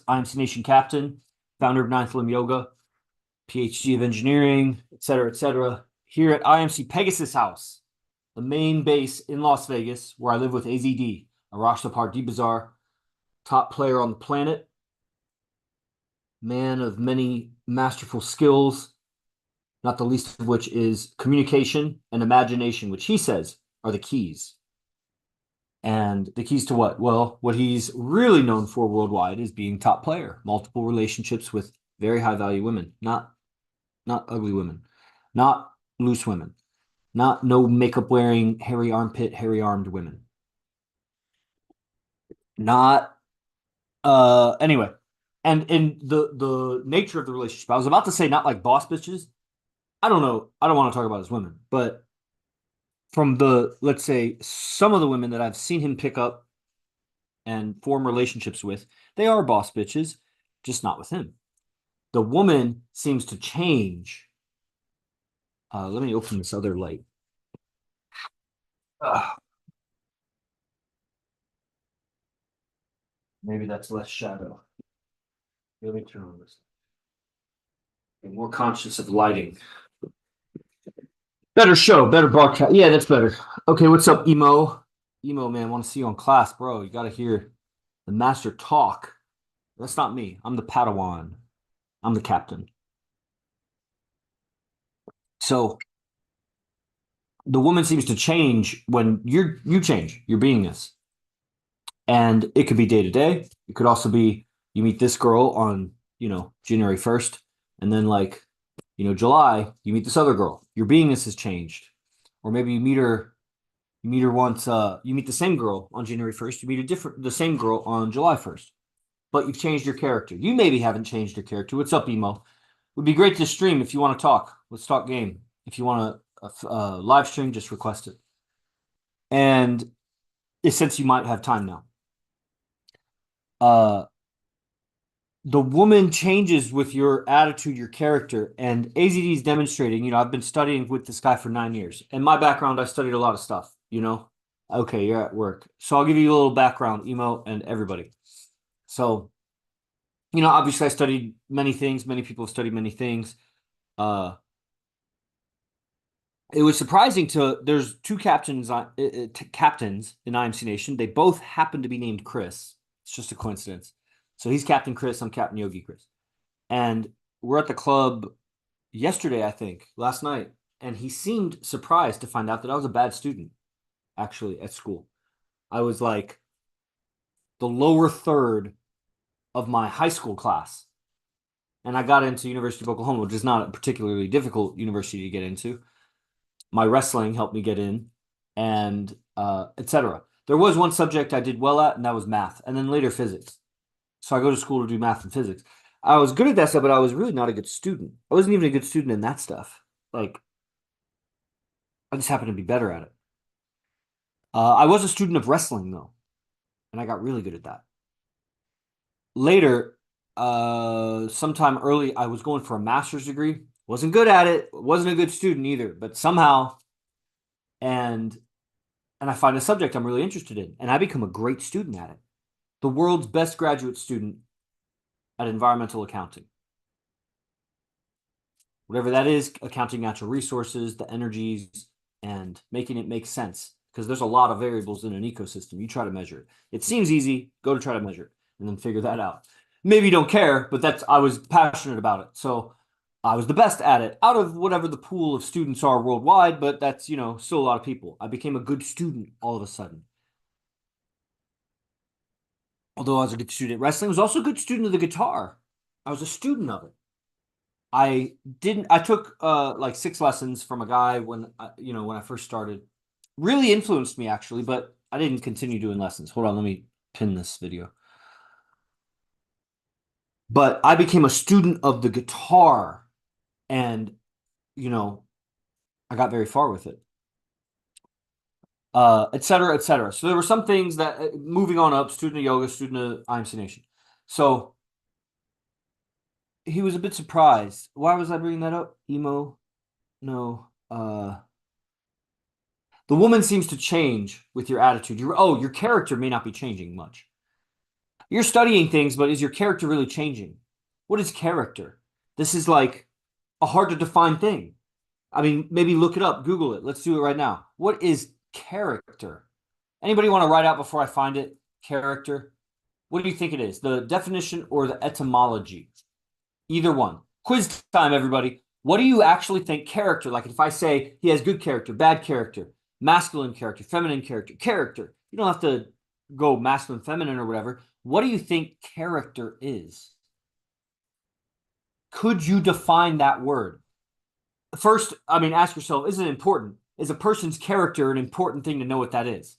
IMC Nation captain, founder of Ninth Limb Yoga, PhD of engineering, etc. Here at IMC Pegasus House, the main base in Las Vegas, where I live with AZD, Arash Party Bazaar, top player on the planet, man of many masterful skills, not the least of which is communication and imagination, which he says are the keys. And the keys to what? Well, what he's really known for worldwide is being top player, multiple relationships with very high value women, not ugly women, not loose women, not no makeup wearing, hairy armpit, hairy armed women. Not anyway. And in the nature of the relationship, I was about to say not like boss bitches. I don't know. I don't want to talk about his women, but from the, let's say, some of the women that I've seen him pick up and form relationships with, they are boss bitches, just not with him. The woman seems to change. Let me open this other light. Maybe that's less shadow. Let me turn on this. Be more conscious of lighting. Better show, better broadcast. Yeah, that's better. Okay, what's up, Emo? Emo, man, want to see you on class, bro. You got to hear the master talk. That's not me. I'm the Padawan. I'm the captain. So the woman seems to change when you change your beingness. And it could be day to day. It could also be you meet this girl on, January 1st, and then July, you meet this other girl. Your beingness has changed. Or maybe you meet her once, you meet the same girl on January 1st, you meet the same girl on July 1st. But you've changed your character. You maybe haven't changed your character. What's up, Emo? Would be great to stream if you want to talk. Let's talk game. If you want to live stream, just request it. And since you might have time now. The woman changes with your attitude, your character, and AZD is demonstrating. I've been studying with this guy for 9 years. In my background, I studied a lot of stuff, Okay, you're at work. So I'll give you a little background, Emo, and everybody. So, obviously I studied many things. Many people have studied many things. It was surprising there's two captains in IMC Nation. They both happen to be named Chris. It's just a coincidence. So he's Captain Chris, I'm Captain Yogi Chris. And we're at the club yesterday, I think, last night. And he seemed surprised to find out that I was a bad student, actually, at school. I was like the lower third of my high school class. And I got into University of Oklahoma, which is not a particularly difficult university to get into. My wrestling helped me get in, and etc. There was one subject I did well at, and that was math, and then later physics. So I go to school to do math and physics. I was good at that stuff, but I was really not a good student. I wasn't even a good student in that stuff. I just happened to be better at it. I was a student of wrestling, though, and I got really good at that. Later, sometime early, I was going for a master's degree. Wasn't good at it. Wasn't a good student either, but somehow, and I find a subject I'm really interested in, and I become a great student at it. The world's best graduate student at environmental accounting. Whatever that is, accounting natural resources, the energies, and making it make sense. Because there's a lot of variables in an ecosystem. You try to measure it. It seems easy. Go to try to measure it and then figure that out. Maybe you don't care, but I was passionate about it. So I was the best at it out of whatever the pool of students are worldwide, but that's, still a lot of people. I became a good student all of a sudden. Although I was a good student at wrestling, I was also a good student of the guitar. I was a student of it. I took like 6 lessons from a guy when I first started. Really influenced me actually, but I didn't continue doing lessons. Hold on, let me pin this video. But I became a student of the guitar, and I got very far with it. Etc. So there were some things that moving on up, student of yoga, student of IMC Nation. So he was a bit surprised. Why was I bringing that up? Emo? No. The woman seems to change with your attitude. Your character may not be changing much. You're studying things, but is your character really changing? What is character? This is like a hard to define thing. I mean, maybe look it up, Google it. Let's do it right now. What is character? Anybody want to write out before I find it? Character. What do you think it is? The definition or the etymology? Either one. Quiz time, everybody. What do you actually think character? Like if I say he has good character, bad character, masculine character, feminine character, character. You don't have to go masculine, feminine, or whatever. What do you think character is? Could you define that word? First, I mean, ask yourself, is it important? Is a person's character an important thing to know what that is?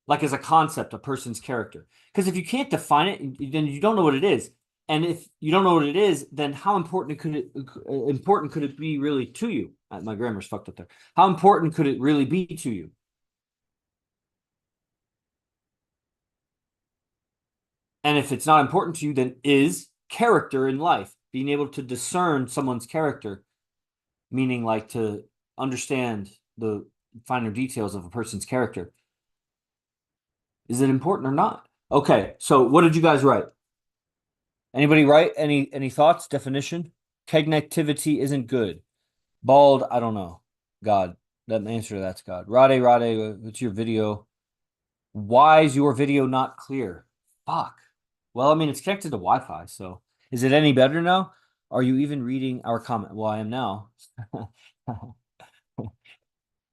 Like as a concept, a person's character. Because if you can't define it, then you don't know what it is. And if you don't know what it is, then how important could it be really to you? My grammar's fucked up there. How important could it really be to you? And if it's not important to you, then is character in life, being able to discern someone's character, meaning like to understand the finer details of a person's character. Is it important or not? Okay, so what did you guys write? Anybody write any thoughts? Definition? Connectivity isn't good. Bald, I don't know. God. That answer to that's God. Rade, what's your video? Why is your video not clear? Fuck. Well, I mean, it's connected to Wi-Fi, so is it any better now? Are you even reading our comment? Well, I am now.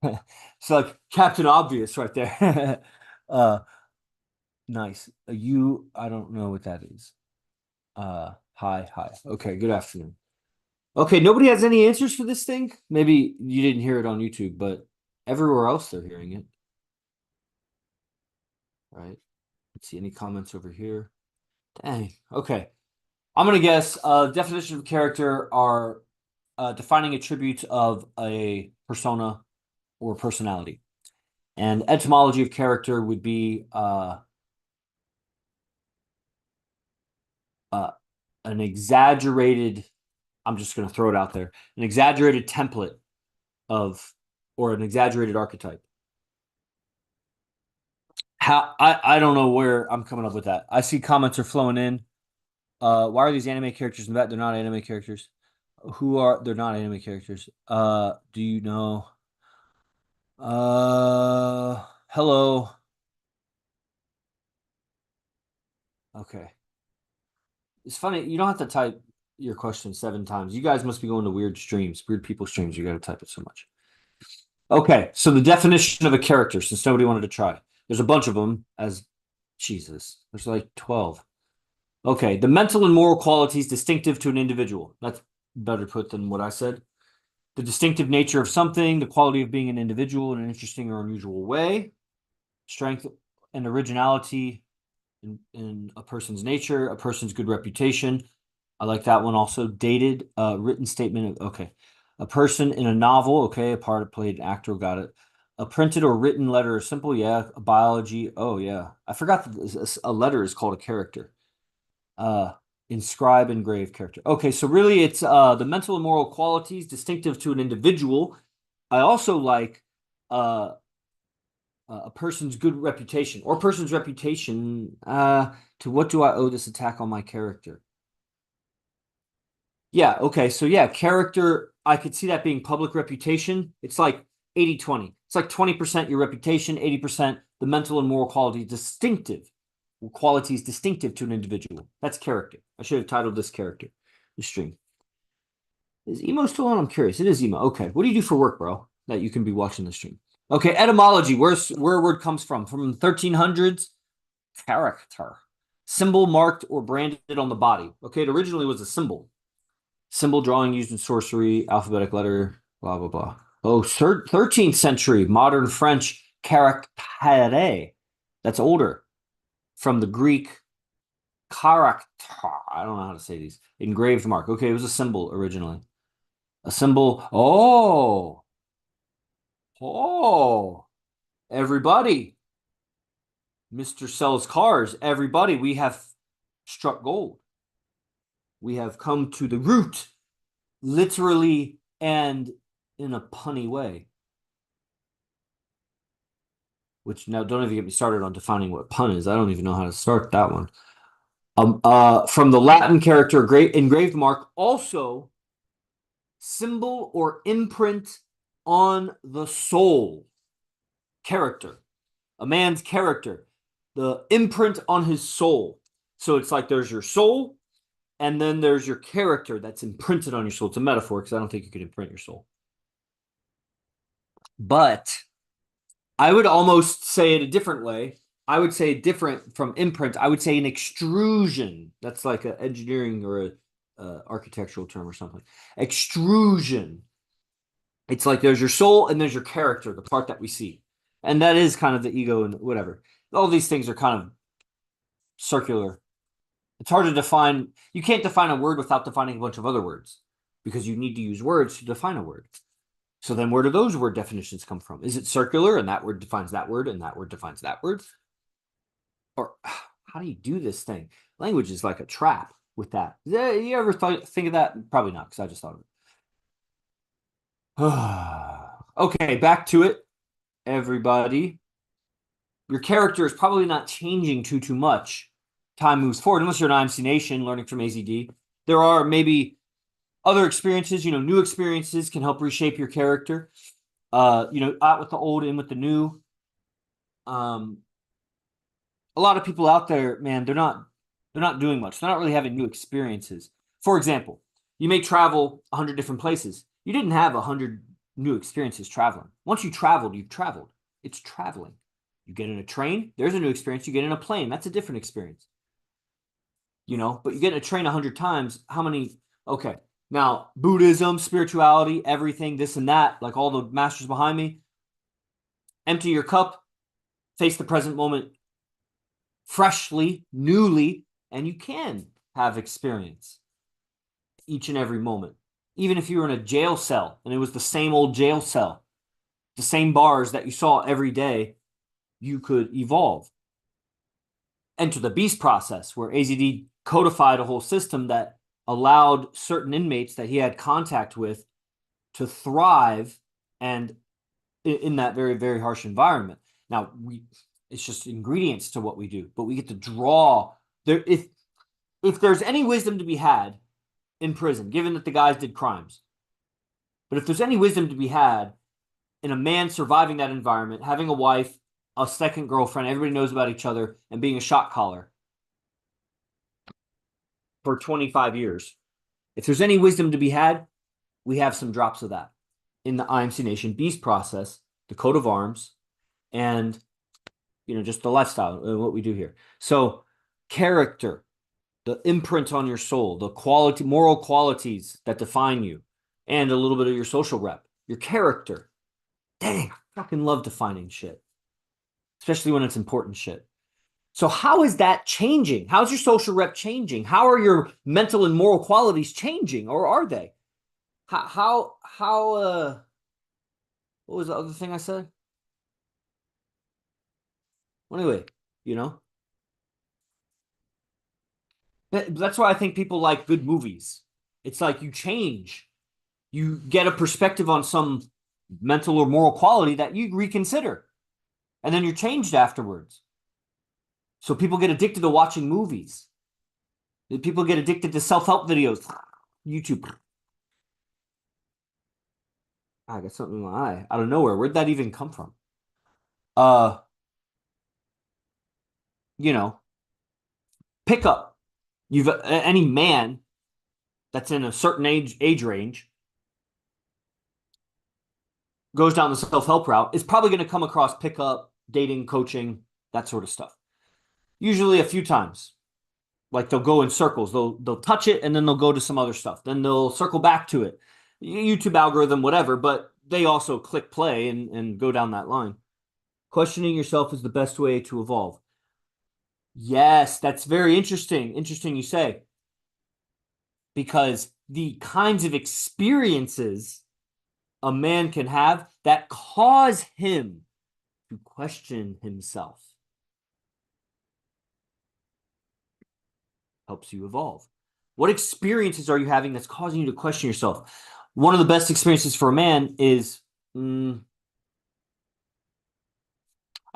It's like Captain Obvious right there. Nice. I don't know what that is. Hi. Okay, good afternoon. Okay, nobody has any answers for this thing? Maybe you didn't hear it on YouTube, but everywhere else they're hearing it. Right. Let's see any comments over here. Dang. Okay. I'm gonna guess definition of character are defining attributes of a persona or personality. And etymology of character would be an exaggerated, I'm just going to throw it out there, an exaggerated template of, or an exaggerated archetype. I don't know where I'm coming up with that. I see comments are flowing in. Why are these anime characters in that? They're not anime characters. They're not anime characters. Do you know? Hello. Okay. It's funny. You don't have to type your question 7 times. You guys must be going to weird streams, weird people streams. You got to type it so much. Okay. So the definition of a character, since nobody wanted to try, there's a bunch of them as Jesus. There's like 12. Okay. The mental and moral qualities distinctive to an individual. That's better put than what I said. The distinctive nature of something, the quality of being an individual in an interesting or unusual way, strength and originality in a person's nature, a person's good reputation. I like that one also. Dated, written statement of, okay. A person in a novel, okay, a part played actor, got it. A printed or written letter, simple, yeah. A biology, oh yeah. I forgot that a letter is called a character. Inscribe, engrave character. Okay, so really it's the mental and moral qualities distinctive to an individual. I also like a person's good reputation or person's reputation. To what do I owe this attack on my character? Yeah, okay. So yeah, character, I could see that being public reputation. It's like 80-20. It's like 20% your reputation, 80% the mental and moral quality distinctive. Qualities distinctive to an individual. That's character. I should have titled this character, the stream. Is emo still on? I'm curious. It is emo. Okay. What do you do for work, bro? That you can be watching the stream. Okay, etymology. Where a word comes from? From 1300s. Character. Symbol marked or branded on the body. Okay, it originally was a symbol. Symbol drawing used in sorcery, alphabetic letter, blah, blah, blah. Oh, 13th century, modern French, caractère. That's older. From the Greek, character. I don't know how to say these. Engraved mark. Okay, it was a symbol originally. A symbol. Oh, everybody. Mr. Sells Cars. Everybody, we have struck gold. We have come to the root, literally and in a punny way. Which now don't even get me started on defining what pun is. I don't even know how to start that one. From the Latin character engraved mark, also symbol or imprint on the soul. Character, a man's character, the imprint on his soul. So it's like there's your soul, and then there's your character that's imprinted on your soul. It's a metaphor because I don't think you could imprint your soul. But I would almost say it a different way. I would say different from imprint. I would say an extrusion. That's like an engineering or a architectural term or something. Extrusion. It's like there's your soul and there's your character, the part that we see. And that is kind of the ego and whatever. All these things are kind of circular. It's hard to define. You can't define a word without defining a bunch of other words because you need to use words to define a word. So then where do those word definitions come from? Is it circular and that word defines that word and that word defines that word? Or how do you do this thing? Language is like a trap with that. You ever think of that? Probably not, because I just thought of it. Okay, back to it, everybody. Your character is probably not changing too much. Time moves forward, unless you're an IMC Nation learning from AZD. There are maybe other experiences, new experiences can help reshape your character. Out with the old, in with the new. A lot of people out there, man, they're not doing much. They're not really having new experiences. For example, you may travel 100 different places. You didn't have 100 new experiences traveling. Once you traveled, you've traveled. It's traveling. You get in a train, there's a new experience. You get in a plane, that's a different experience. But you get in a train 100 times, how many? Okay, now Buddhism, spirituality, everything, this and that, like all the masters behind me. Empty your cup, face the present moment freshly, newly, and you can have experience each and every moment. Even if you were in a jail cell and it was the same old jail cell, the same bars that you saw every day, you could evolve. Enter the beast process, where AZD codified a whole system that allowed certain inmates that he had contact with to thrive and in that very, very harsh environment. Now, it's just ingredients to what we do, but we get to draw there. If there's any wisdom to be had in prison, given that the guys did crimes, but if there's any wisdom to be had in a man surviving that environment, having a wife, a second girlfriend, everybody knows about each other, and being a shot caller for 25 years, if there's any wisdom to be had, we have some drops of that in the IMC Nation Beast process, the coat of arms, and just the lifestyle and what we do here. So character, the imprint on your soul, the quality, moral qualities that define you, and a little bit of your social rep, your character. Dang, I fucking love defining shit, especially when it's important shit. So how is that changing? How's your social rep changing? How are your mental and moral qualities changing, or are they? How what was the other thing I said? Well, anyway, that's why I think people like good movies. It's like you change. You get a perspective on some mental or moral quality that you reconsider. And then you're changed afterwards. So people get addicted to watching movies. People get addicted to self-help videos. YouTube. I got something in my eye. Out of nowhere. Where'd that even come from? Uh, pick up. You've any man that's in a certain age range goes down the self-help route is probably going to come across pickup, dating, coaching, that sort of stuff. Usually a few times. Like they'll go in circles. They'll touch it and then they'll go to some other stuff. Then they'll circle back to it. YouTube algorithm, whatever, but they also click play and go down that line. Questioning yourself is the best way to evolve. Yes, that's very interesting. Interesting you say. Because the kinds of experiences a man can have that cause him to question himself helps you evolve. What experiences are you having that's causing you to question yourself? One of the best experiences for a man is, I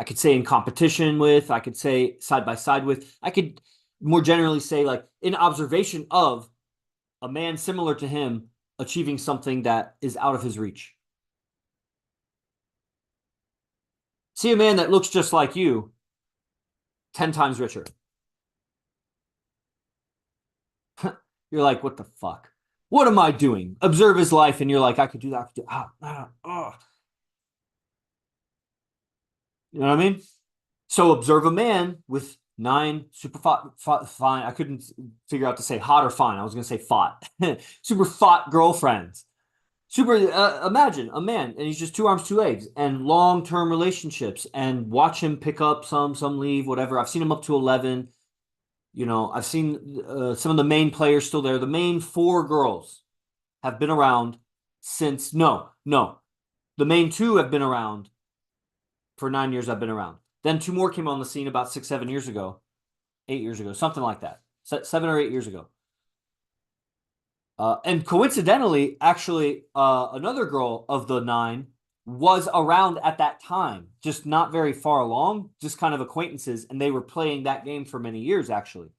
could say in competition with, I could say side by side with, I could more generally say, like, in observation of a man similar to him achieving something that is out of his reach. See a man that looks just like you, 10 times richer. You're like, what the fuck? What am I doing? Observe his life, and you're like, I could do that. I could do. You know what I mean? So observe a man with 9 super fine. I couldn't figure out to say hot or fine. I was going to say fought. Super fought girlfriends. Super, imagine a man, and he's just 2 arms, 2 legs, and long-term relationships, and watch him pick up some leave, whatever. I've seen him up to 11. You know, I've seen some of the main players still there. The main 4 girls have been around since, no. The main 2 have been around for 9 years. I've been around. Then 2 more came on the scene about 6, 7 years ago, 8 years ago, something like that. 7 or 8 years ago. And coincidentally, actually, another girl of the 9 was around at that time, just not very far along, just kind of acquaintances, and they were playing that game for many years, actually.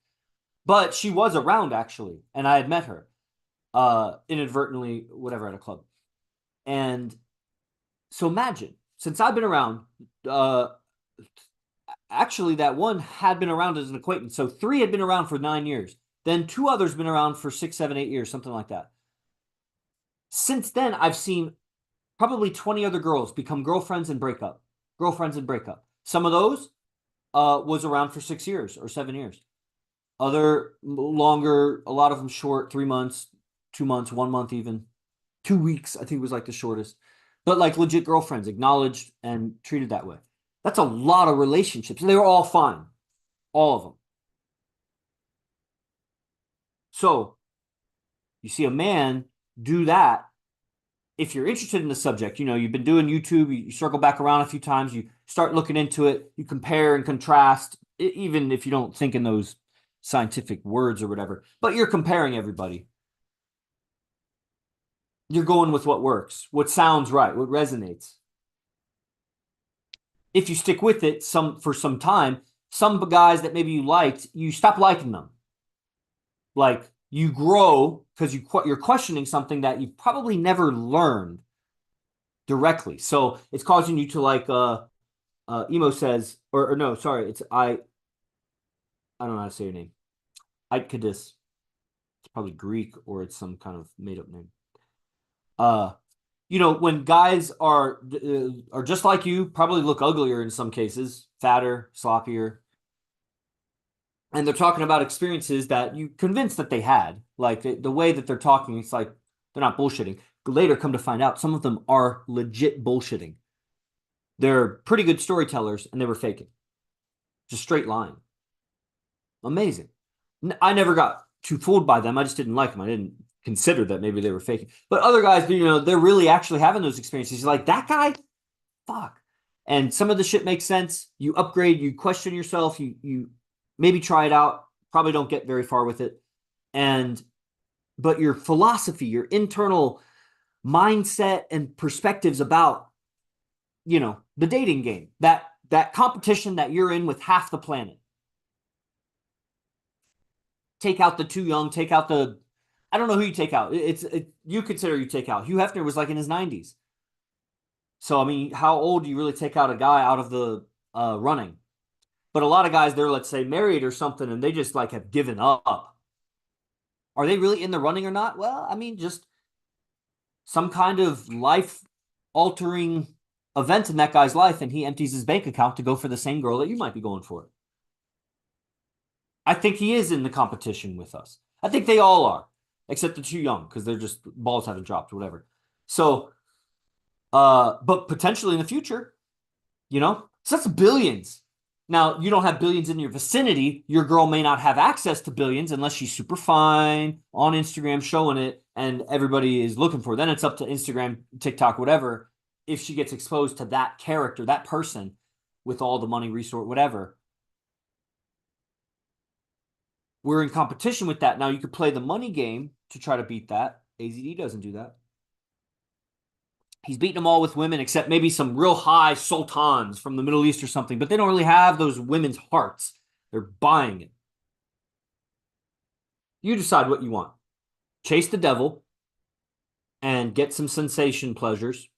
But she was around, actually, and I had met her inadvertently, whatever, at a club. And so imagine, since I've been around, actually, that one had been around as an acquaintance. So 3 had been around for 9 years. Then 2 others been around for 6, 7, 8 years, something like that. Since then, I've seen probably 20 other girls become girlfriends and break up. Some of those was around for 6 years or 7 years. Other longer, a lot of them short, 3 months, 2 months, 1 month even. 2 weeks, I think was like the shortest. But like legit girlfriends, acknowledged and treated that way. That's a lot of relationships. And they were all fine. All of them. So you see a man do that. If you're interested in the subject, you know, you've been doing YouTube, you circle back around a few times, you start looking into it, you compare and contrast, even if you don't think in those scientific words or whatever, but you're comparing everybody. You're going with what works, what sounds right, what resonates. If you stick with it for some time, some guys that maybe you liked, you stop liking them. Like, you grow because you're questioning something that you've probably never learned directly. So it's causing you to, like, Emo says, or no, sorry, it's I don't know how to say your name. Itkadis. It's probably Greek, or it's some kind of made up name. You know, when guys are just like you, probably look uglier in some cases, fatter, sloppier, and they're talking about experiences that you convinced that they had. Like, the way that they're talking, it's like they're not bullshitting. Later, come to find out, some of them are legit bullshitting. They're pretty good storytellers, and they were faking. Just straight lying. Amazing. I never got too fooled by them. I just didn't like them. I didn't consider that maybe they were faking. But other guys, you know, they're really actually having those experiences. You're like, that guy? Fuck. And some of the shit makes sense. You upgrade, you question yourself, you maybe try it out, probably don't get very far with it. But your philosophy, your internal mindset and perspectives about, you know, the dating game, that competition that you're in with half the planet. Take out the too young, take out the, I don't know who you take out. You consider you take out. Hugh Hefner was like in his 90s. So, I mean, how old do you really take out a guy out of the running? But a lot of guys, they're, let's say, married or something, and they just, like, have given up. Are they really in the running or not? Well, I mean, just some kind of life-altering event in that guy's life, and he empties his bank account to go for the same girl that you might be going for. I think he is in the competition with us. I think they all are, except the too young, because they're just, balls haven't dropped or whatever. So, but potentially in the future, you know, so that's billions. Now, you don't have billions in your vicinity. Your girl may not have access to billions unless she's super fine on Instagram showing it and everybody is looking for it. Then it's up to Instagram, TikTok, whatever. If she gets exposed to that character, that person with all the money, resource, whatever. We're in competition with that. Now, you could play the money game to try to beat that. AZD doesn't do that. He's beating them all with women, except maybe some real high sultans from the Middle East or something. But they don't really have those women's hearts. They're buying it. You decide what you want. Chase the devil and get some sensation pleasures,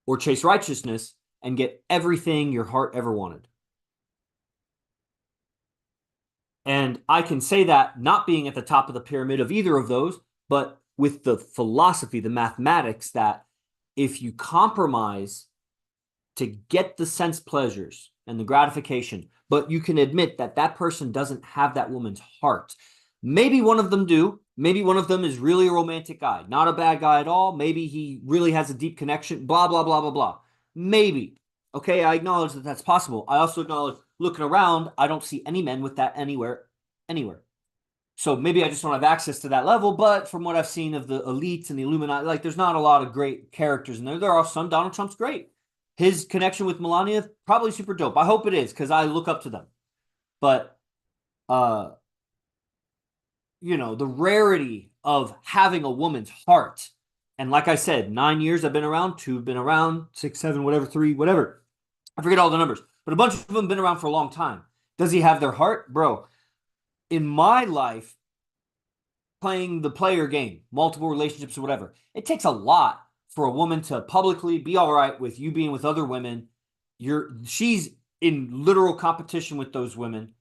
or chase righteousness and get everything your heart ever wanted. And I can say that not being at the top of the pyramid of either of those, but with the philosophy, the mathematics that if you compromise to get the sense pleasures and the gratification, but you can admit that that person doesn't have that woman's heart. Maybe one of them do. Maybe one of them is really a romantic guy, not a bad guy at all. Maybe he really has a deep connection, blah, blah, blah, blah, blah. Maybe. Okay, I acknowledge that that's possible. I also acknowledge looking around, I don't see any men with that anywhere. So maybe I just don't have access to that level, but from what I've seen of the elites and the Illuminati, like there's not a lot of great characters in there. There are some. Donald Trump's great. His connection with Melania, probably super dope. I hope it is, because I look up to them. But the rarity of having a woman's heart. And like I said, 9 years I've been around, 2 have been around, 6, 7, whatever, 3, whatever. I forget all the numbers, but a bunch of them have been around for a long time. Does he have their heart? Bro, in my life, playing the player game, multiple relationships or whatever, it takes a lot for a woman to publicly be all right with you being with other women. She's in literal competition with those women.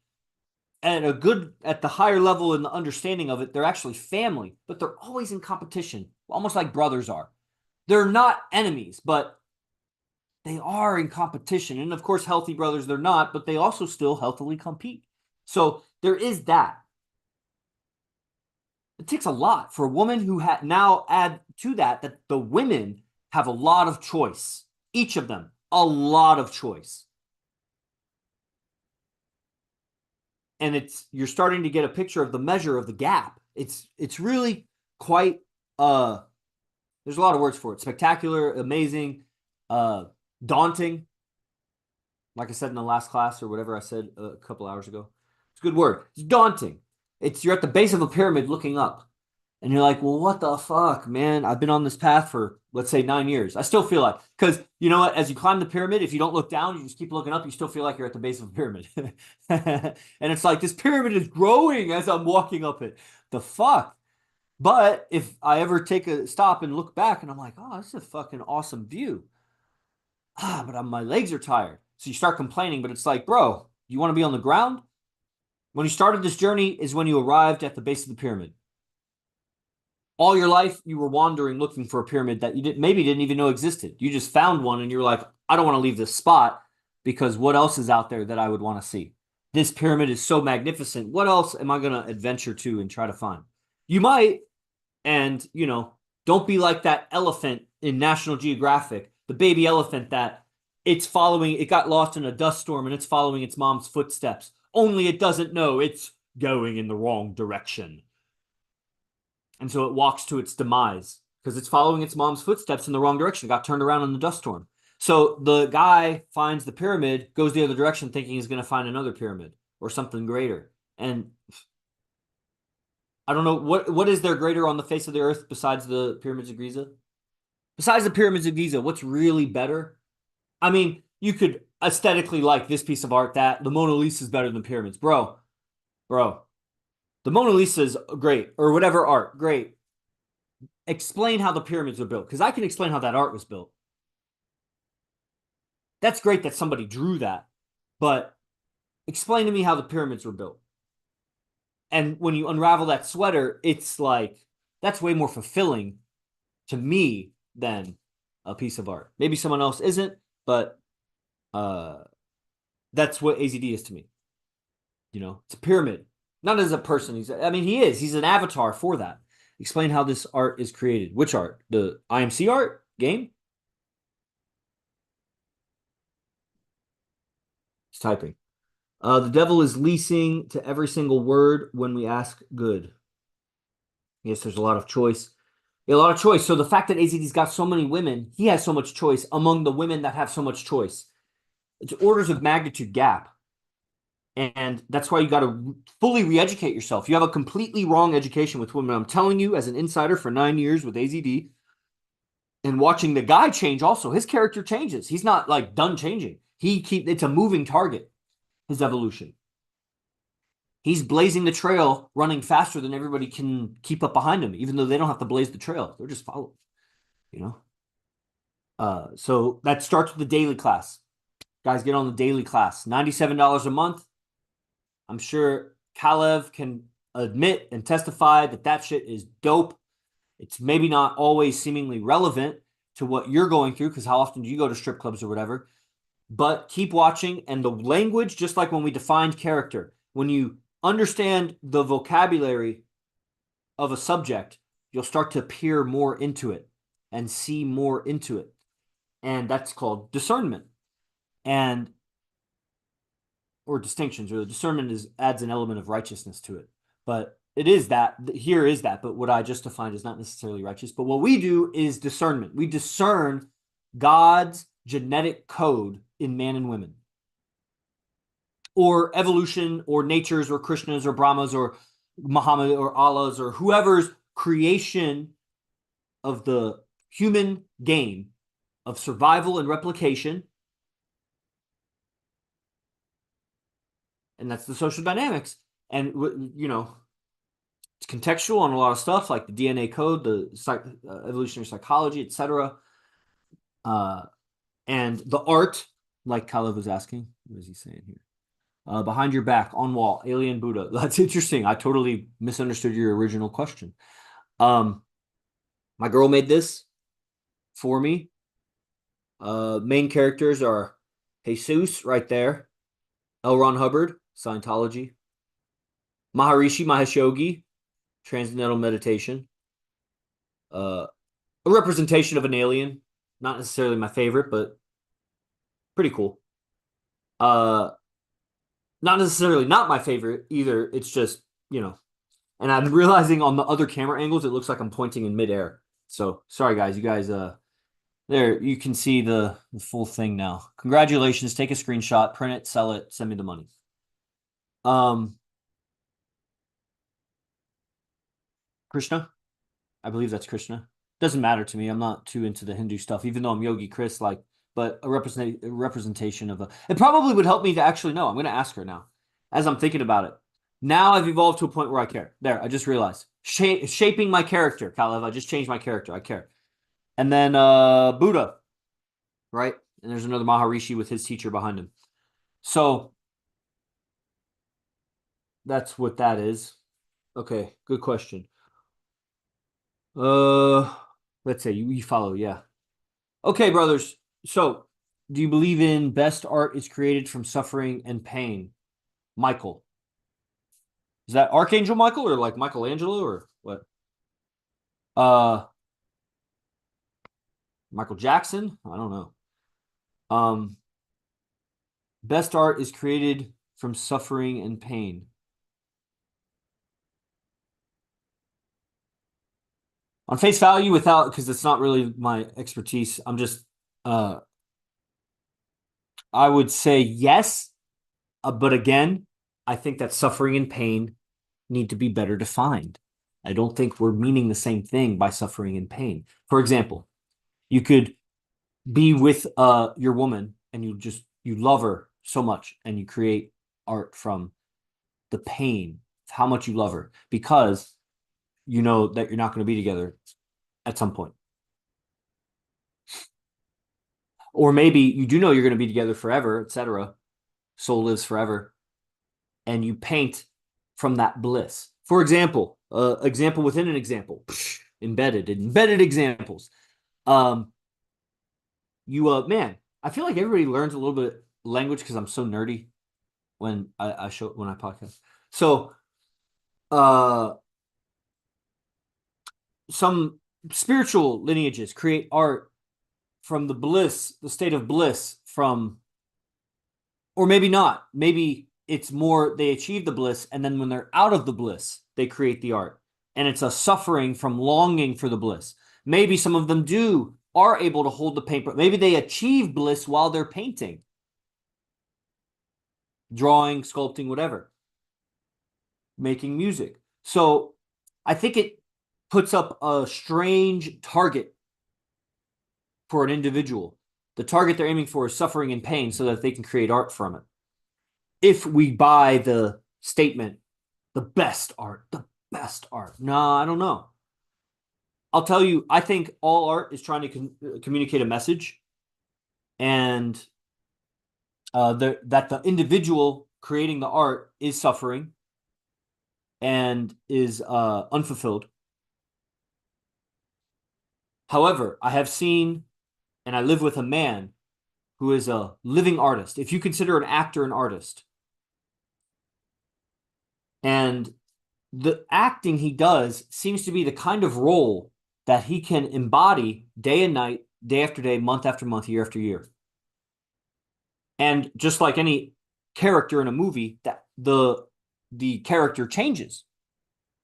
At the higher level in the understanding of it, they're actually family, but they're always in competition, almost like brothers are. They're not enemies, but they are in competition. And of course, healthy brothers, they're not, but they also still healthily compete. So there is that. It takes a lot for a woman who now add to that the women have a lot of choice. Each of them, a lot of choice. And you're starting to get a picture of the measure of the gap. It's really quite there's a lot of words for it. Spectacular, amazing, daunting. Like I said in the last class or whatever I said a couple hours ago. It's a good word. It's daunting. You're at the base of a pyramid looking up. And you're like, well, what the fuck, man? I've been on this path for, let's say, 9 years. I still feel like, because you know what? As you climb the pyramid, if you don't look down, you just keep looking up, you still feel like you're at the base of a pyramid. And it's like, this pyramid is growing as I'm walking up it. The fuck? But if I ever take a stop and look back and I'm like, oh, this is a fucking awesome view. But my legs are tired. So you start complaining, but it's like, bro, you want to be on the ground? When you started this journey is when you arrived at the base of the pyramid. All your life, you were wandering looking for a pyramid that you maybe didn't even know existed. You just found one and you're like, I don't want to leave this spot because what else is out there that I would want to see? This pyramid is so magnificent. What else am I going to adventure to and try to find? You might, and, don't be like that elephant in National Geographic, the baby elephant that it got lost in a dust storm and it's following its mom's footsteps. Only it doesn't know it's going in the wrong direction. And so it walks to its demise because it's following its mom's footsteps in the wrong direction. It got turned around in the dust storm. So the guy finds the pyramid, goes the other direction thinking he's going to find another pyramid or something greater. And I don't know, what is there greater on the face of the earth besides the pyramids of Giza? Besides the pyramids of Giza, what's really better? I mean, you could aesthetically like this piece of art, that the Mona Lisa is better than pyramids. Bro. The Mona Lisa is great, or whatever art, great. Explain how the pyramids were built, because I can explain how that art was built. That's great that somebody drew that, but explain to me how the pyramids were built. And when you unravel that sweater, it's like, that's way more fulfilling to me than a piece of art. Maybe someone else isn't, but that's what AZD is to me. It's a pyramid. Not as a person. He's an avatar for that. Explain how this art is created. Which art? The IMC art game? It's typing. The devil is leasing to every single word when we ask good. Yes, there's a lot of choice. Yeah, a lot of choice. So the fact that AZD's got so many women, he has so much choice among the women that have so much choice. It's orders of magnitude gap. And that's why you got to fully re-educate yourself. You have a completely wrong education with women. I'm telling you, as an insider for 9 years with AZD, and watching the guy change also, his character changes. He's not like done changing. It's a moving target, his evolution. He's blazing the trail, running faster than everybody can keep up behind him, even though they don't have to blaze the trail. They're just following, you know? So that starts with the daily class. Guys, get on the daily class. $97 a month. I'm sure Kalev can admit and testify that that shit is dope. It's maybe not always seemingly relevant to what you're going through, because how often do you go to strip clubs or whatever? But keep watching. And the language, just like when we defined character, when you understand the vocabulary of a subject, you'll start to peer more into it and see more into it. And that's called discernment. And or distinctions, or the discernment adds an element of righteousness to it. But it is that, here is that, but what I just defined is not necessarily righteous. But what we do is discernment. We discern God's genetic code in man and women, or evolution, or nature's, or Krishna's, or Brahma's, or Muhammad, or Allah's, or whoever's creation of the human game of survival and replication. And that's the social dynamics. And, you know, it's contextual on a lot of stuff, like the DNA code, the evolutionary psychology, etc. And the art, like Kalev was asking. What is he saying here? Behind your back, on wall, alien Buddha. That's interesting. I totally misunderstood your original question. My girl made this for me. Main characters are Jesus right there. L. Ron Hubbard, Scientology. Maharishi Mahesh Yogi, Transcendental Meditation. A representation of an alien. Not necessarily my favorite, but pretty cool. Not necessarily not my favorite either. It's just, you know, and I'm realizing on the other camera angles, it looks like I'm pointing in midair. So sorry, guys. You guys, there, you can see the full thing now. Congratulations. Take a screenshot, print it, sell it, send me the money. Krishna. I believe that's Krishna. Doesn't matter to me. I'm not too into the Hindu stuff, even though I'm Yogi Chris, like, but a representation of a, it probably would help me to actually know. I'm going to ask her now as I'm thinking about it. Now I've evolved to a point where I care. There, I just realized. Shaping my character, Kalev. I just changed my character. I care. And then Buddha, right? And there's another Maharishi with his teacher behind him. So that's what that is. Okay, good question. Let's say you follow, yeah. Okay, brothers. So, do you believe in best art is created from suffering and pain? Michael. Is that Archangel Michael or like Michelangelo or what? Michael Jackson? I don't know. Best art is created from suffering and pain. On face value, without, because it's not really my expertise, I'm just, I would say yes. But again, I think that suffering and pain need to be better defined. I don't think we're meaning the same thing by suffering and pain. For example, you could be with your woman and you love her so much and you create art from the pain of how much you love her because you know that you're not going to be together at some point. Or maybe you do know you're going to be together forever, etc. Soul lives forever. And you paint from that bliss. For example, example within an example, embedded examples. Man, I feel like everybody learns a little bit of language because I'm so nerdy when I podcast. So, some spiritual lineages create art from the bliss, the state of bliss from, or maybe not. Maybe it's more they achieve the bliss, and then when they're out of the bliss, they create the art. And it's a suffering from longing for the bliss. Maybe some of them are able to hold the paint, but maybe they achieve bliss while they're painting, drawing, sculpting, whatever, making music. So I think it puts up a strange target for an individual. The target they're aiming for is suffering and pain so that they can create art from it. If we buy the statement The best art. The best art. No, I don't know. I'll tell you, I think all art is trying to communicate a message, and that the individual creating the art is suffering and is unfulfilled. However, I have seen, and I live with a man who is a living artist. If you consider an actor an artist, and the acting he does seems to be the kind of role that he can embody day and night, day after day, month after month, year after year. And just like any character in a movie, that the character changes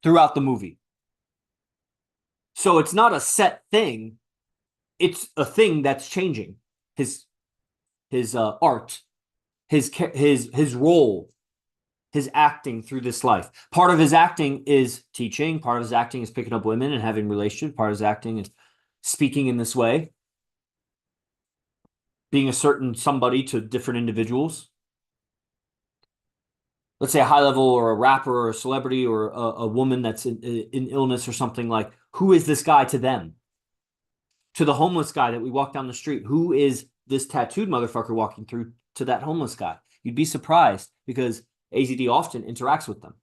throughout the movie. So it's not a set thing. It's a thing that's changing. His art, his role, his acting through this life. Part of his acting is teaching. Part of his acting is picking up women and having relationships. Part of his acting is speaking in this way, being a certain somebody to different individuals. Let's say a high level or a rapper or a celebrity or a woman that's in illness or something, like, who is this guy to them? To the homeless guy that we walk down the street, who is this tattooed motherfucker walking through to that homeless guy? You'd be surprised, because AZD often interacts with them.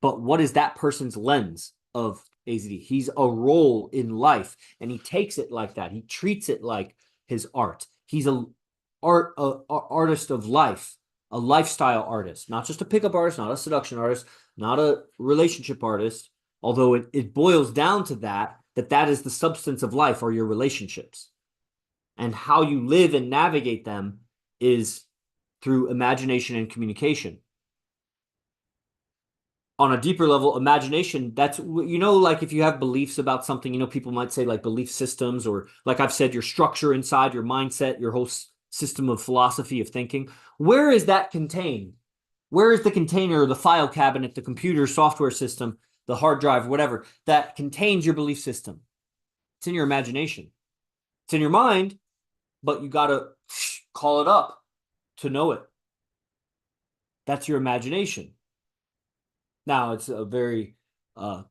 But what is that person's lens of AZD? He's a role in life, and he takes it like that. He treats it like his art. He's a artist of life, a lifestyle artist, not just a pickup artist, not a seduction artist, not a relationship artist, although it boils down to that is the substance of life, are your relationships. And how you live and navigate them is through imagination and communication. On a deeper level, imagination, that's, like if you have beliefs about something, people might say like belief systems, or like I've said, your structure inside, your mindset, your whole system of philosophy of thinking. Where is that contained? Where is the container, the file cabinet, the computer software system, the hard drive, whatever, that contains your belief system? It's in your imagination. It's in your mind, but you got to call it up to know it. That's your imagination. Now, it's a very, forget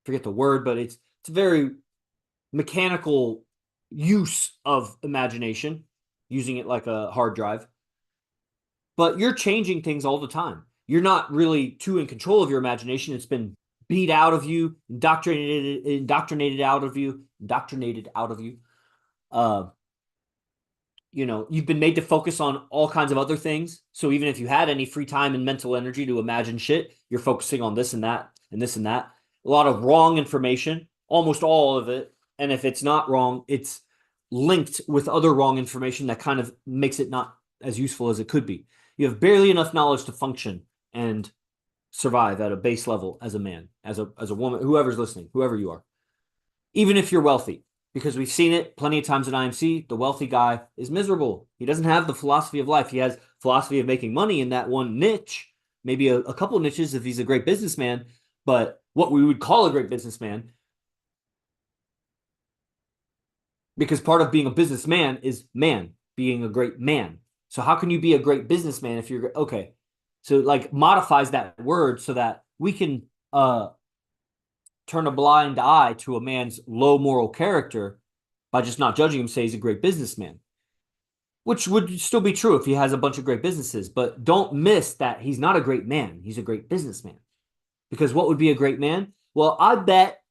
the word, but it's a very mechanical use of imagination, using it like a hard drive. But you're changing things all the time. You're not really too in control of your imagination. It's been beat out of you, indoctrinated out of you. You've been made to focus on all kinds of other things. So even if you had any free time and mental energy to imagine shit, you're focusing on this and that and this and that. A lot of wrong information, almost all of it. And if it's not wrong, it's linked with other wrong information that kind of makes it not as useful as it could be. You have barely enough knowledge to function and survive at a base level as a man, as a woman, whoever's listening, whoever you are, even if you're wealthy. Because we've seen it plenty of times at IMC, the wealthy guy is miserable. He doesn't have the philosophy of life. He has philosophy of making money in that one niche, maybe a couple niches if he's a great businessman, but what we would call a great businessman, because part of being a businessman is being a great man. So how can you be a great businessman if you're okay? So like modifies that word so that we can turn a blind eye to a man's low moral character by just not judging him, say he's a great businessman, which would still be true if he has a bunch of great businesses. But don't miss that he's not a great man. He's a great businessman. Because what would be a great man? Well, I bet,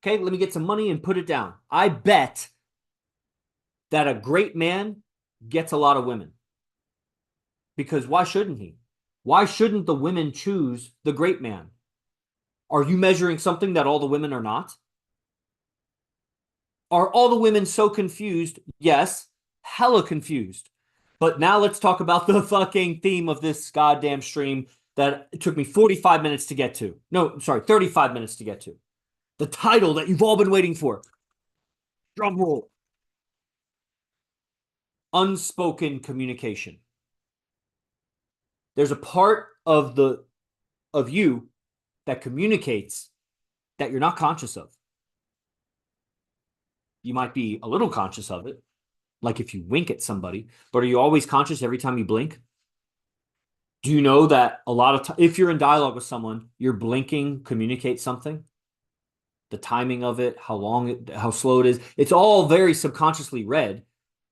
okay, let me get some money and put it down. I bet that a great man gets a lot of women. Because why shouldn't he? Why shouldn't the women choose the great man? Are you measuring something that all the women are not? Are all the women so confused? Yes, hella confused. But now let's talk about the fucking theme of this goddamn stream that it took me 45 minutes to get to. No, sorry, 35 minutes to get to. The title that you've all been waiting for. Drum roll. Unspoken communication. There's a part of you that communicates that you're not conscious of. You might be a little conscious of it, like if you wink at somebody, but are you always conscious every time you blink? Do you know that a lot of if you're in dialogue with someone, your blinking communicates something? The timing of it, how long how slow it is. It's all very subconsciously read,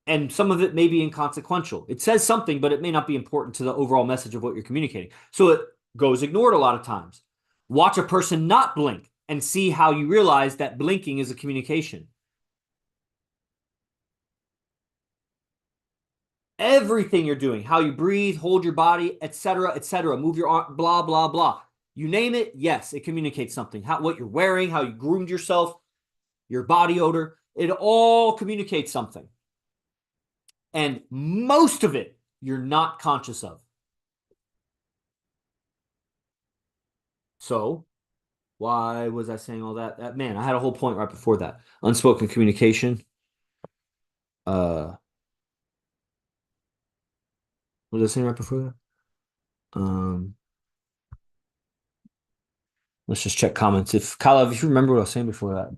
and some of it may be inconsequential. It says something, but it may not be important to the overall message of what you're communicating. So it goes ignored a lot of times. Watch a person not blink and see how you realize that blinking is a communication. Everything you're doing, how you breathe, hold your body, etc., move your arm, blah, blah, blah. You name it, yes, it communicates something. What you're wearing, how you groomed yourself, your body odor, it all communicates something. And most of it you're not conscious of. So why was I saying all that? Man, I had a whole point right before that. Unspoken communication. What was I saying right before that? Let's just check comments. If Kyle, if you remember what I was saying before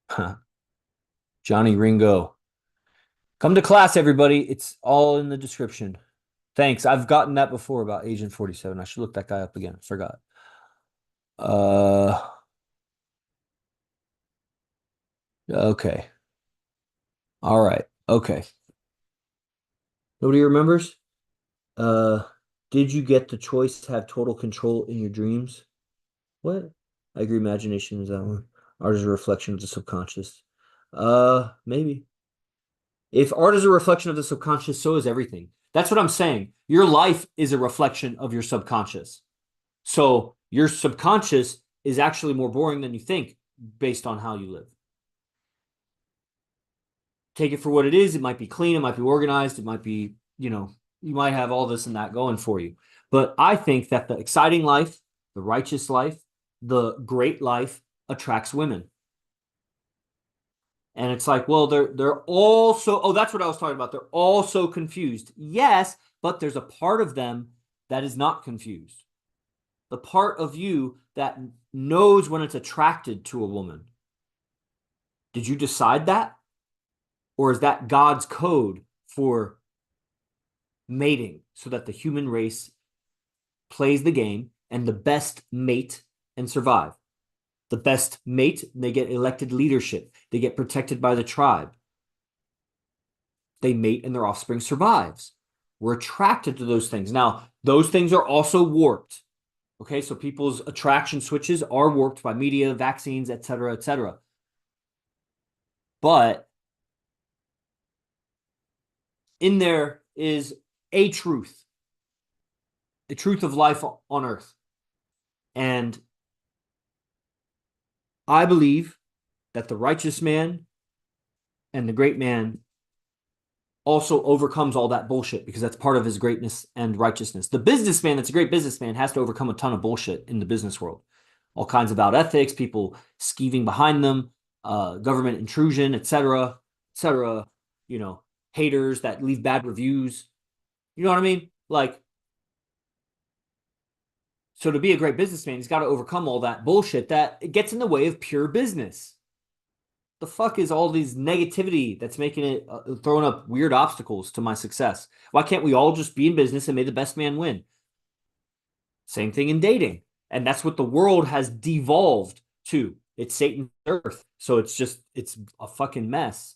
that. Johnny Ringo. Come to class, everybody. It's all in the description. Thanks. I've gotten that before about Agent 47. I should look that guy up again. I forgot. Okay. All right. Okay. Nobody remembers? Uh, did you get the choice to have total control in your dreams? What? I agree. Imagination is that one. Art is a reflection of the subconscious. Maybe. If art is a reflection of the subconscious, so is everything. That's what I'm saying. Your life is a reflection of your subconscious. So your subconscious is actually more boring than you think based on how you live. Take it for what it is. It might be clean. It might be organized. It might be, you might have all this and that going for you. But I think that the exciting life, the righteous life, the great life attracts women. And it's like, well, they're all so, oh, that's what I was talking about. They're all so confused. Yes, but there's a part of them that is not confused. The part of you that knows when it's attracted to a woman. Did you decide that? Or is that God's code for mating so that the human race plays the game and the best mate and survive? The best mate, they get elected leadership. They get protected by the tribe. They mate and their offspring survives. We're attracted to those things. Now, those things are also warped. Okay, so people's attraction switches are warped by media, vaccines, etc., etc. But in there is a truth of life on earth. And I believe that the righteous man and the great man also overcomes all that bullshit because that's part of his greatness and righteousness. The businessman that's a great businessman has to overcome a ton of bullshit in the business world. All kinds of bad ethics, people skeeving behind them, government intrusion, etc., etc., haters that leave bad reviews. You know what I mean? Like, so to be a great businessman, he's got to overcome all that bullshit that gets in the way of pure business. The fuck is all these negativity that's making it throwing up weird obstacles to my success? Why can't we all just be in business and may the best man win? Same thing in dating. And that's what the world has devolved to. It's Satan's earth. So it's a fucking mess.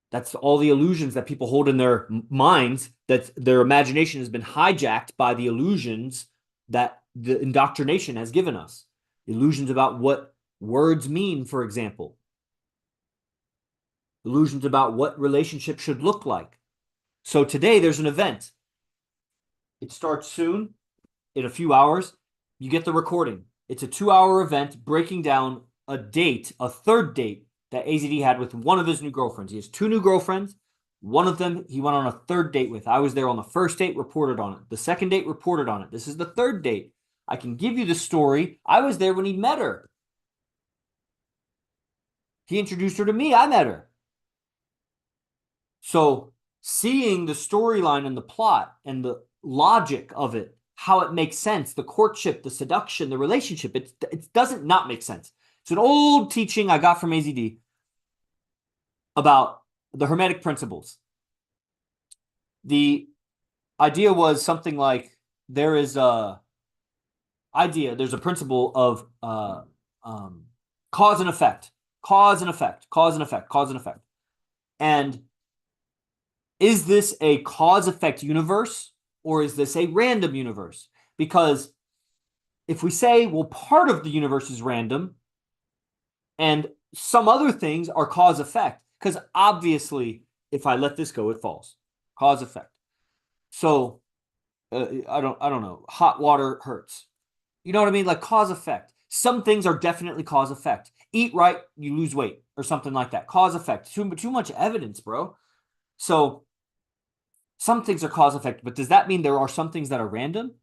That's all the illusions that people hold in their minds, that their imagination has been hijacked by the illusions that the indoctrination has given us. Illusions about what words mean, for example. Illusions about what relationship should look like. So today there's an event. It starts soon, in a few hours. You get the recording. It's a 2-hour event breaking down a date, a third date that AZD had with one of his new girlfriends. He has 2 new girlfriends. One of them he went on a third date with. I was there on the first date, reported on it. The second date, reported on it. This is the third date. I can give you the story. I was there when he met her. He introduced her to me. I met her. So seeing the storyline and the plot and the logic of it how it makes sense, the courtship, the seduction, the relationship. It doesn't not make sense. It's an old teaching I got from AZD about the Hermetic principles. The idea was something like there's a principle of cause and effect, cause and effect, cause and effect, cause and effect. And is this a cause effect universe or is this a random universe? Because if we say, well, part of the universe is random and some other things are cause effect, because obviously if I let this go, it falls. Cause effect. So I don't know. Hot water hurts. You know what I mean? Like cause effect. Some things are definitely cause effect. Eat right, you lose weight or something like that. Cause effect. Too much evidence, bro. So some things are cause effect, but does that mean there are some things that are random?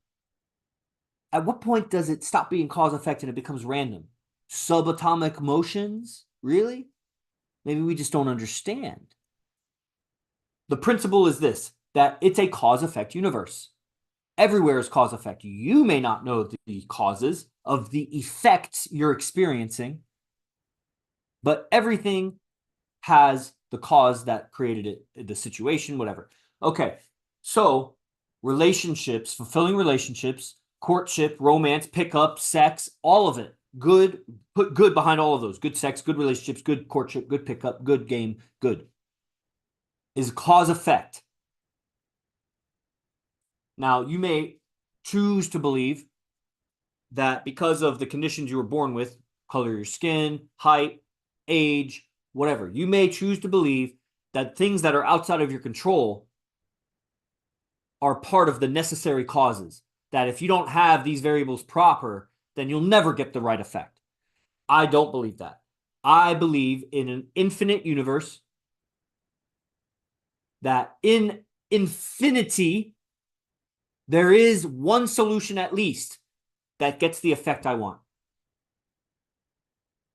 At what point does it stop being cause effect and it becomes random? Subatomic motions? Really? Maybe we just don't understand. The principle is this, that it's a cause effect universe. Everywhere is cause effect. You may not know the causes of the effects you're experiencing, but everything has the cause that created it, the situation, whatever. Okay, so relationships, fulfilling relationships, courtship, romance, pickup, sex, all of it. Good, put good behind all of those. Good sex, good relationships, good courtship, good pickup, good game, good. Is cause effect. Now, you may choose to believe that because of the conditions you were born with, color of your skin, height, age, whatever, you may choose to believe that things that are outside of your control are part of the necessary causes. That if you don't have these variables proper, then you'll never get the right effect. I don't believe that. I believe in an infinite universe that in infinity, there is one solution at least that gets the effect I want.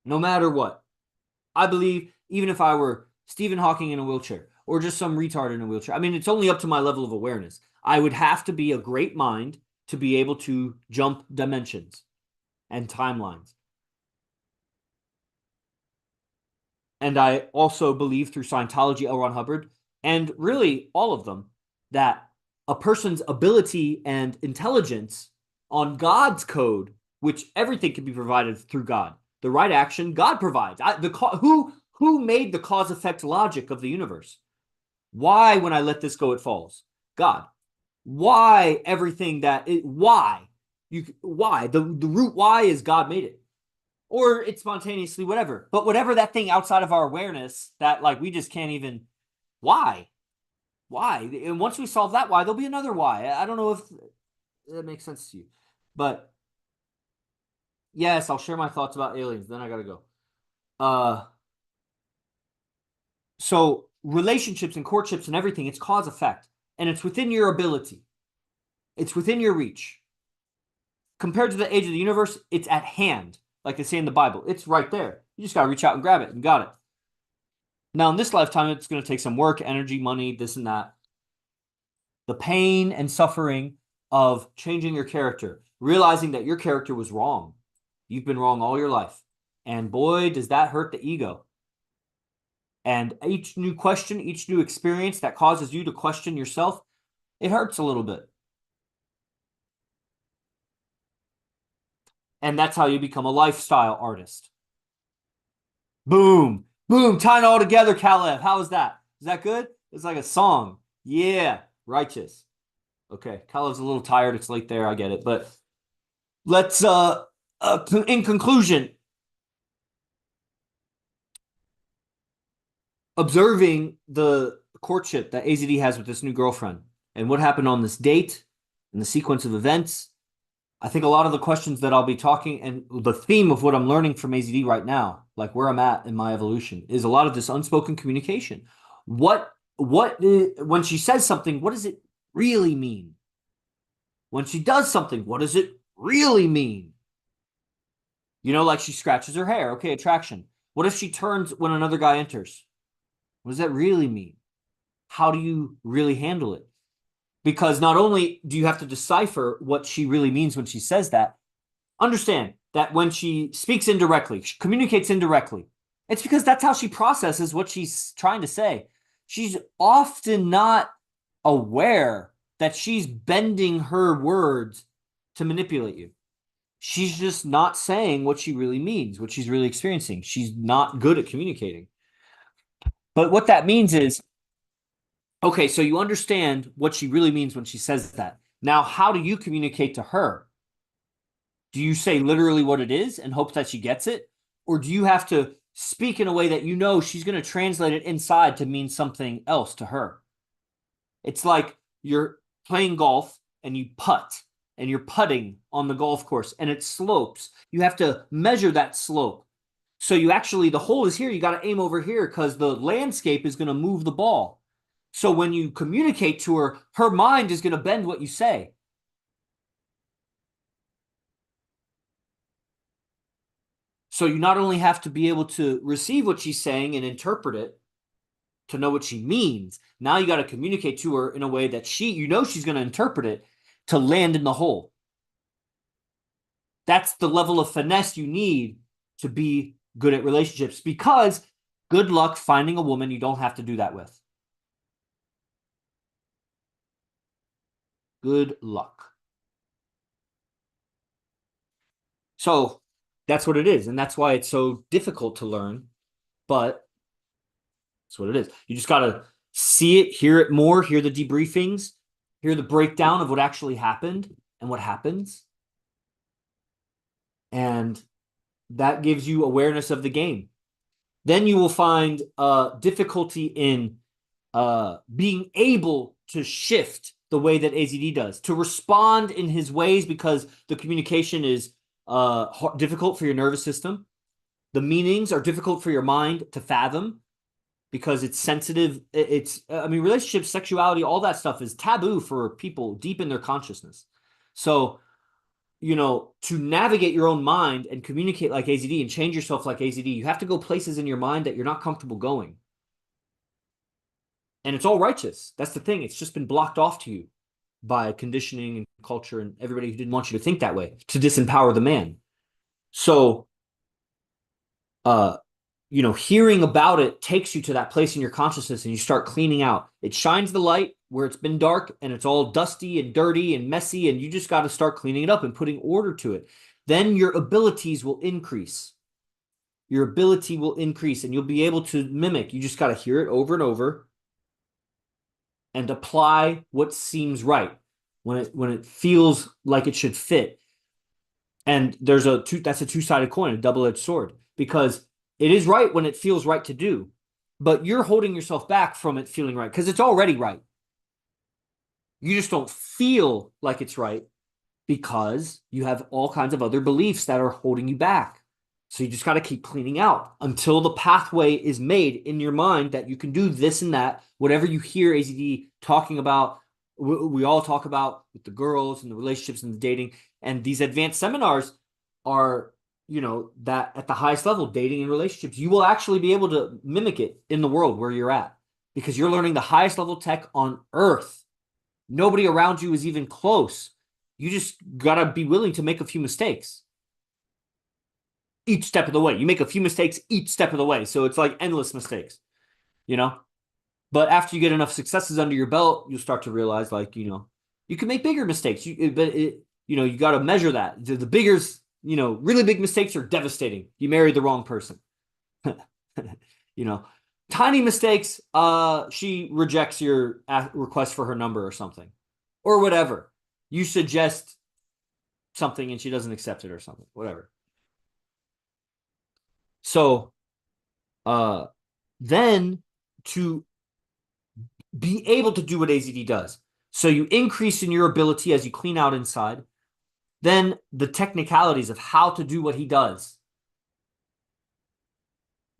No matter what. I believe even if I were Stephen Hawking in a wheelchair or just some retard in a wheelchair, I mean, it's only up to my level of awareness. I would have to be a great mind to be able to jump dimensions and timelines. And I also believe through Scientology, L. Ron Hubbard, and really all of them, that a person's ability and intelligence on God's code, which everything can be provided through God. The right action, God provides. Who made the cause effect logic of the universe? Why, when I let this go, it falls? God. Why everything why? The root why is God made it. Or it's spontaneously, whatever. But whatever that thing outside of our awareness that like we just can't even, why? Why? And once we solve that why, there'll be another why. I don't know if that makes sense to you. But yes, I'll share my thoughts about aliens. Then I gotta go. So relationships and courtships and everything, it's cause effect. And it's within your ability. It's within your reach. Compared to the age of the universe, it's at hand. Like they say in the Bible. It's right there. You just gotta reach out and grab it and got it. Now, in this lifetime, it's going to take some work, energy, money, this and that. The pain and suffering of changing your character, realizing that your character was wrong. You've been wrong all your life. And boy, does that hurt the ego. And each new question, each new experience that causes you to question yourself, it hurts a little bit. And that's how you become a lifestyle artist. Boom. Boom. Tying it all together, Caleb. How is that? Is that good? It's like a song. Yeah. Righteous. Okay. Caleb's a little tired. It's late there. I get it. But let's, in conclusion, observing the courtship that AZD has with this new girlfriend and what happened on this date and the sequence of events, I think a lot of the questions that I'll be talking and the theme of what I'm learning from AZD right now, like where I'm at in my evolution, is a lot of this unspoken communication. When she says something, what does it really mean? When she does something, what does it really mean? You know, like she scratches her hair. Okay, attraction. What if she turns when another guy enters? What does that really mean? How do you really handle it? Because not only do you have to decipher what she really means when she says that, understand that when she speaks indirectly, she communicates indirectly, it's because that's how she processes what she's trying to say. She's often not aware that she's bending her words to manipulate you. She's just not saying what she really means, what she's really experiencing. She's not good at communicating. But what that means is, okay, so you understand what she really means when she says that. Now, how do you communicate to her? Do you say literally what it is and hope that she gets it? Or do you have to speak in a way that you know she's going to translate it inside to mean something else to her? It's like you're playing golf and you putt and you're putting on the golf course and it slopes. You have to measure that slope. So you actually, the hole is here. You got to aim over here because the landscape is going to move the ball. So when you communicate to her, her mind is going to bend what you say. So you not only have to be able to receive what she's saying and interpret it to know what she means, now you got to communicate to her in a way that you know she's going to interpret it to land in the hole. That's the level of finesse you need to be good at relationships, because good luck finding a woman you don't have to do that with. Good luck. So that's what it is. And that's why it's so difficult to learn, but that's what it is. You just got to see it, hear it more, hear the debriefings, hear the breakdown of what actually happened and what happens. And that gives you awareness of the game. Then you will find difficulty in being able to shift the way that AZD does, to respond in his ways, because the communication is difficult for your nervous system. The meanings are difficult for your mind to fathom because it's sensitive. I mean, relationships, sexuality, all that stuff is taboo for people deep in their consciousness. So, you know, to navigate your own mind and communicate like AZD and change yourself like AZD, you have to go places in your mind that you're not comfortable going. And it's all righteous. That's the thing. It's just been blocked off to you by conditioning and culture and everybody who didn't want you to think that way, to disempower the man. So, you know, hearing about it takes you to that place in your consciousness and you start cleaning out. It shines the light where it's been dark and it's all dusty and dirty and messy, and you just got to start cleaning it up and putting order to it. Then your abilities will increase. Your ability will increase and you'll be able to mimic. You just got to hear it over and over and apply what seems right when it feels like it should fit. And that's a two-sided coin, a double-edged sword, because it is right when it feels right to do, but you're holding yourself back from it feeling right because it's already right. You just don't feel like it's right because you have all kinds of other beliefs that are holding you back. So you just got to keep cleaning out until the pathway is made in your mind that you can do this and that. Whatever you hear AZD talking about, we all talk about with the girls and the relationships and the dating. And these advanced seminars are, you know, that at the highest level, dating and relationships, you will actually be able to mimic it in the world where you're at because you're learning the highest level tech on earth. Nobody around you is even close. You just got to be willing to make a few mistakes each step of the way. You make a few mistakes each step of the way. So it's like endless mistakes, you know? But after you get enough successes under your belt, you'll start to realize, like, you know, you can make bigger mistakes. You got to measure that. The bigger, you know, really big mistakes are devastating. You married the wrong person. You know, tiny mistakes, she rejects your request for her number or something, or whatever. You suggest something and she doesn't accept it or something, whatever. So, then to be able to do what AZD does. So you increase in your ability as you clean out inside. Then the technicalities of how to do what he does.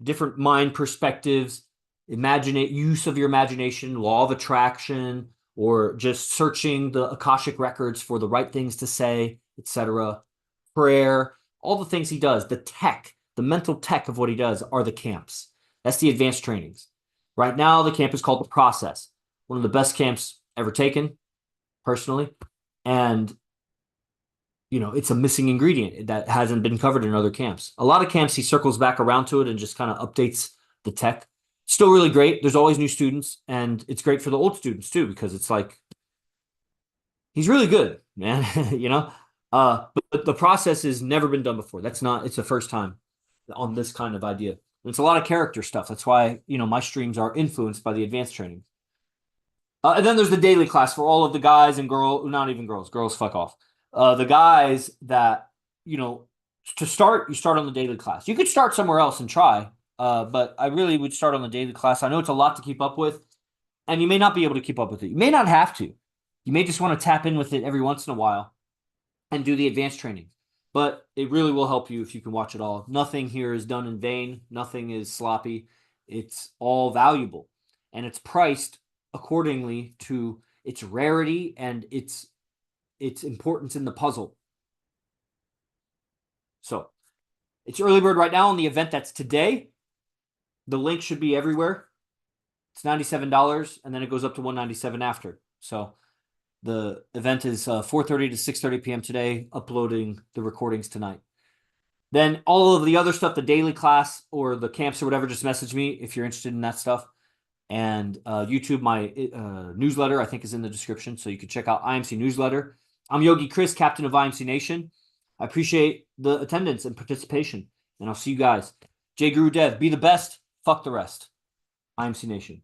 Different mind perspectives, use of your imagination, law of attraction, or just searching the Akashic records for the right things to say, etc. Prayer, all the things he does, the tech, the mental tech of what he does are the camps. That's the advanced trainings. Right now, the camp is called The Process, one of the best camps ever taken. personally. And, it's a missing ingredient that hasn't been covered in other camps. A lot of camps, he circles back around to it and just kind of updates the tech. Still really great. There's always new students, and it's great for the old students too, because it's like, he's really good, man. But the process has never been done before. It's the first time on this kind of idea. It's a lot of character stuff. That's why, my streams are influenced by the advanced training. And then there's the daily class for all of the guys and girls, not even girls. Girls, fuck off. The guys that, to start, you start on the daily class. You could start somewhere else and try, but I really would start on the daily class. I know it's a lot to keep up with, and you may not be able to keep up with it. You may not have to. You may just want to tap in with it every once in a while and do the advanced training. But it really will help you if you can watch it all. Nothing here is done in vain. Nothing is sloppy. It's all valuable. And it's priced accordingly to its rarity and its importance in the puzzle. So it's early bird right now on the event that's today. The link should be everywhere. It's $97, and then it goes up to $197 after. So the event is 4:30 to 6:30 p.m. today, uploading the recordings tonight. Then all of the other stuff, the daily class or the camps or whatever, just message me if you're interested in that stuff. And YouTube, my newsletter, I think, is in the description, so you can check out IMC Newsletter. I'm Yogi Chris, captain of IMC Nation. I appreciate the attendance and participation, and I'll see you guys. J Guru Dev, be the best, fuck the rest. IMC Nation.